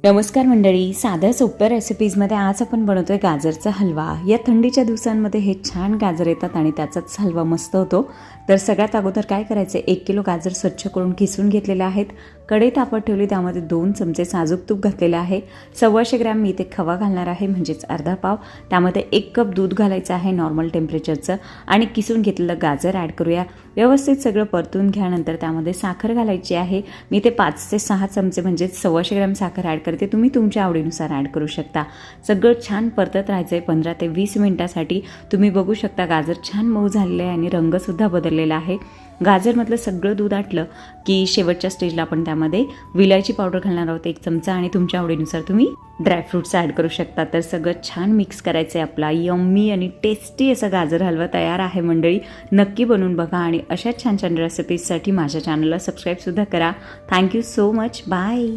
नमस्कार मंडळी, साध्या सोप्या रेसिपीजमध्ये आज आपण बनवतोय गाजरचा हलवा। या थंडीच्या दिवसांमध्ये हे छान गाजर येतात आणि त्याचाच हलवा मस्त होतो। तर सगळ्यात अगोदर काय करायचं, 1 किलो गाजर स्वच्छ करून किसून घेतलेले आहेत। कढई तापत ठेवली, त्यामध्ये 2 चमचे साजूक तूप घातलेले आहे। 125 ग्रॅम मी इथे खवा घालणार आहे, म्हणजेच अर्धा पाव। त्यामध्ये 1 कप दूध घालायचं आहे नॉर्मल टेम्परेचरचं आणि किसून घेतलेलं गाजर ॲड करूया। व्यवस्थित सगळं परतून घ्यानंतर त्यामध्ये साखर घालायची आहे। मी इथे 5 ते 6 चमचे म्हणजेच 125 ग्रॅम साखर ॲड करते, तुम्ही तुमच्या आवडीनुसार ॲड करू शकता। सगळं छान परतत राहायचं आहे 15 ते 20 मिनिटासाठी। तुम्ही बघू शकता गाजर छान मऊ झालेलं आहे आणि रंगसुद्धा बदललेला आहे। गाजरमधलं सगळं दूध आटलं की शेवटच्या स्टेजला आपण त्यामध्ये विलायची पावडर घालणार आहोत 1 चमचा आणि तुमच्या आवडीनुसार तुम्ही ड्रायफ्रूट्स ॲड करू शकता। तर सगळं छान मिक्स करायचं आहे। आपला यम्मी आणि टेस्टी असा गाजर हलवा तयार आहे मंडळी, नक्की बनवून बघा आणि अशा छान छान रेसिपीजसाठी माझ्या चॅनलला सबस्क्राईबसुद्धा करा। Thank you so much, bye.